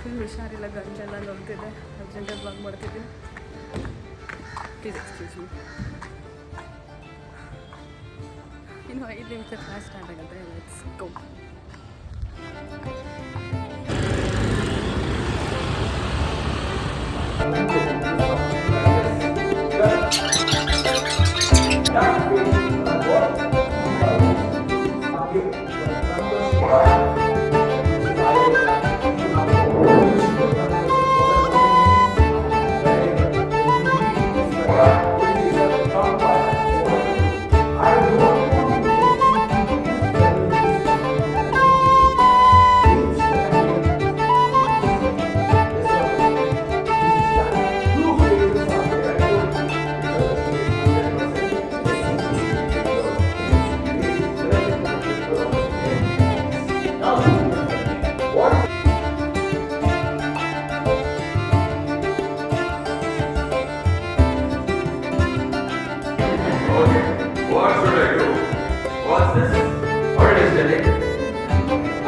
Full ಹುಷಾರಿಲ್ಲ, ಗಂಟೆಲ್ಲ ನೋಡ್ತಿದ್ದೆ, ಅರ್ಜೆಂಟಾಗಿ ಬ್ಲಾಗ್ ಮಾಡ್ತಿದ್ದೆ. Please excuse me. ಇನ್ನು 5 ನಿಮಿಷ ಕ್ಲಾಸ್ ಸ್ಟಾರ್ಟ್ ಆಗುತ್ತೆ. Let's go.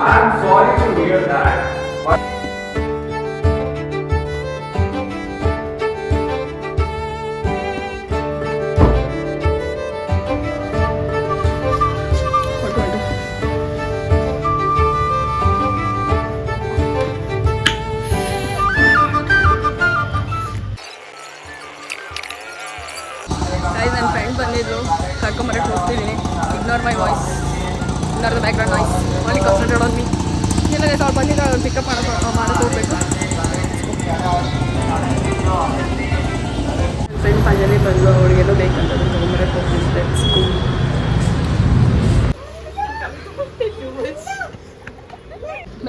I'm sorry to hear that. ನನ್ನ ಫ್ರೆಂಡ್ ಬಂದಿದ್ರು, ಕರ್ಕೊಂಬರಕ್ಕೆ ಹೋಗ್ತಿದ್ದೀನಿ. Ignore my voice, ignore the background noise, only concentrate on me. ಇಲ್ಲ ಗೈಸ್, ಅವ್ರು ಬಂದಿದ್ದು ಅವ್ರು ಪಿಕಪ್ ಮಾಡೋಕ್ಕೆ ಹೋಗ್ಬೇಕು. ನನ್ನ ಫ್ರೆಂಡ್ ಫೈನಲಿ ಬಂದು ಅವ್ರಿಗೆಲ್ಲೋ ಬೇಕಂತ ತೊಗೊಂಬರಕ್ಕೆ ಹೋಗ್ತಿದ್ದೆ.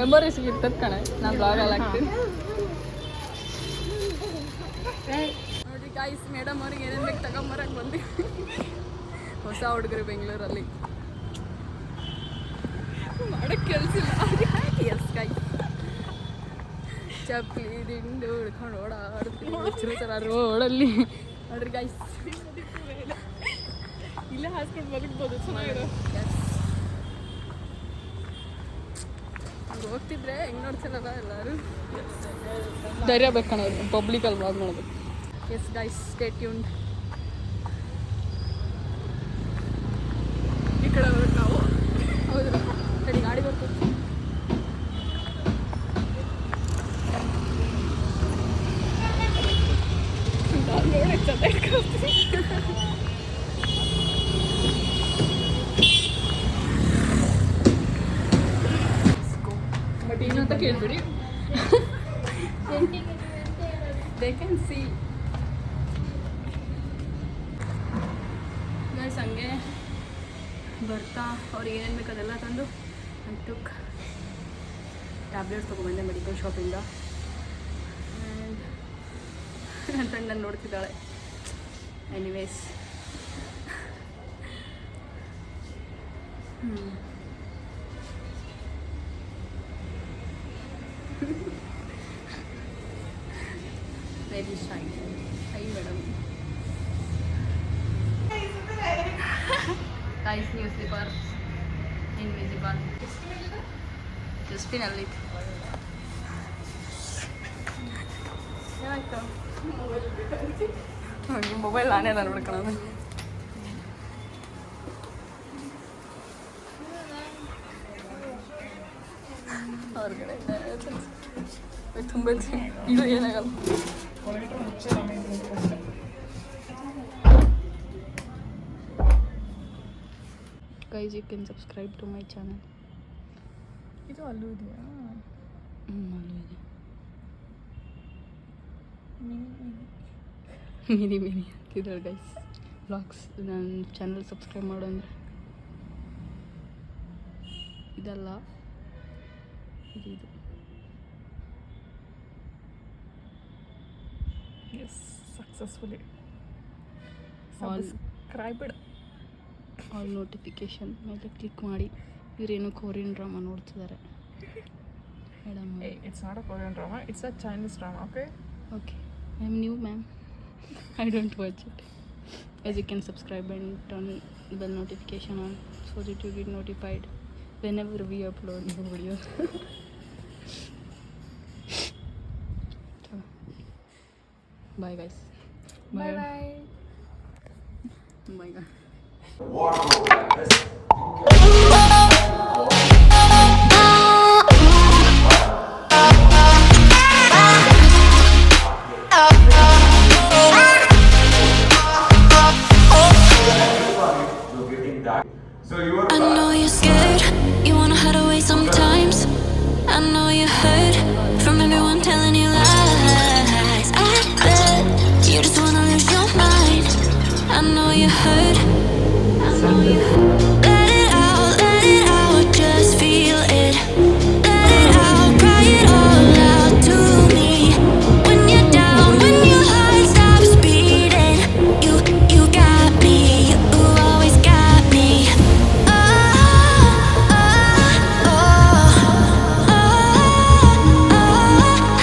ಮೆಮೊರೀಸ್ ಇರ್ತದೆ ಕಣೆ, ನಾನು ಬ್ಲಾಗಲ್ಲಿ ಹಾಕ್ತೀನಿ. ನೋಡಿ ಗಾಯ್ಸ್, ಮೇಡಮ್ ಅವ್ರಿಗೆ ಏನೇನು ಬೇಕು ತಗೊಂಬರಕ್ಕೆ ಬಂದಿವಿ. ಹೊಸ ಹುಡುಗರು ಬೆಂಗಳೂರಲ್ಲಿ ಮಾಡೋಕ್ಕೆ ಕೆಲಸಿಲ್ಲ. ಎಸ್ ಗಾಯ್ಸ್, ಚಪ್ಪಲಿ ದಿಂಡು ಹಿಡ್ಕೊಂಡು ಓಡಾಡ್ತೀನಿ ಥರ ರೋಡಲ್ಲಿ. ನೋಡ್ರಿ ಗಾಯ್ಸ್, ಇಲ್ಲೇ ಹಾಸ್ಕೊಂಡು ಬದುಕ್ಬೋದು, ಚೆನ್ನಾಗಿದೆ. ಹೋಗ್ತಿದ್ರೆ ಹೆಂಗೆ ನೋಡ್ತಿರಲ್ಲ ಎಲ್ಲರೂ. ಧೈರ್ಯ ಬೇಕಣ ಪಬ್ಲಿಕಲ್ಲಿ ಬ್ಲಾಗ್ ಮಾಡೋದು. Yes guys, stay tuned. ಈ ಕಡೆ ಹೋಗ್ಬೇಕು ನಾವು. ಹೌದು, ಸರಿ ಗಾಡಿ ಬರ್ತೀವಿ. ನೋಡಿ ಚಂದ ಇಟ್ಕೊಳ್ತೀವಿ. ಬಟ್ ಏನಂತ ಕೇಳ್ಬಿಡಿ, ದೇ ಕ್ಯಾನ್ ಸಿ. ಗೈಸ್, ಹಂಗೆ ಬರ್ತಾ ಅವ್ರಿಗೆ ಏನೇನು ಬೇಕು ಅದೆಲ್ಲ ತಂದು ಅಂಟುಕ್ ಟ್ಯಾಬ್ಲೆಟ್ಸ್ ತೊಗೊಬಂದೆ ಮೆಡಿಕಲ್ ಶಾಪಿಂದ. ಆ್ಯಂಡ್ ನನ್ನ ಫ್ರೆಂಡ್ ನಾನು ನೋಡ್ತಿದ್ದಾಳೆ. Anyways, very shy. Hi madam. Nice new slipper, invisible. ಜಸ್ಟಿನಲ್ಲಿ ಏನಾಯ್ತು? ಮೊಬೈಲ್ ನಾನೇ ನಾನು ನೋಡ್ಕೊಳ್ಳೋದು. ಹೊರಗಡೆ ತುಂಬ ಇದು ಏನಾಗಲ್ಲ. Guys, you can subscribe to my channel. ಇದು ಅಲ್ಲೂ ಇದೆಯಾ? ಅಲ್ಲೂ ಇದೆ. ಮಿನಿ ಅಂತಿದ್ದಾಳೆ ಗೈಸ್. ವ್ಲಾಗ್ಸ್ ನನ್ನ ಚಾನಲ್ ಸಬ್ಸ್ಕ್ರೈಬ್ ಮಾಡು ಅಂದರೆ ಇದಲ್ಲ, ಇದು. Yes, successfully subscribed. All notification ಮೇಲೆ ಕ್ಲಿಕ್ ಮಾಡಿ. ಇವರೇನು ಕೊರಿಯನ್ ಡ್ರಾಮಾ ನೋಡ್ತಿದ್ದಾರೆ madam. It's not a Korean drama, it's a Chinese drama. Okay okay, I am new ma'am, I don't watch it. As you can subscribe and turn bell notification on so that you get notified whenever we upload new videos. Bye guys bye bye. My god Wardrobe like this. You're getting that. So you are I know you're scared, you wanna hide away sometimes. I know you hurt from everyone telling you lies. I bet you just wanna lose your mind. I know you hurt. Let it out, just feel it. Let it out, cry it all out to me. When you're down, when your heart stops beating, you got me, you always got me. Oh, oh, oh, oh,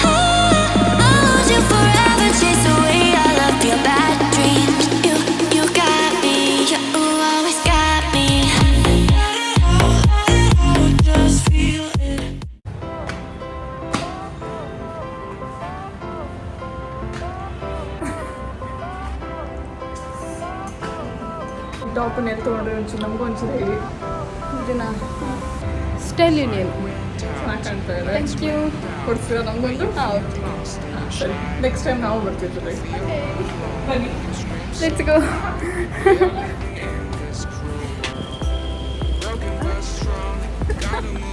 oh, I'll lose you forever, chase away all of your bad dreams. You got me, you always got me. Just feel it. Top ನೆಲ್ ತೊಗೊಂಡ್ರೆ ಒಂಚೂರು ನಮಗೂ ಒಂಚೂರು ಹೇಳಿ. ಇದನ್ನ style union ಚೆನ್ನಾಗಿ ಕಾಣ್ತಾ ಇದೆ. Thank you. ಕೊಡ್ತೀರಾ ನಮಗೊಂದು? ಹಾಂ ಸರಿ, ನೆಕ್ಸ್ಟ್ ಟೈಮ್ ನಾವು ಬರ್ತೀವಿ ಜೊತೆಗೆ. ಬನ್ನಿ. Let's go. broken but strong. Gotta move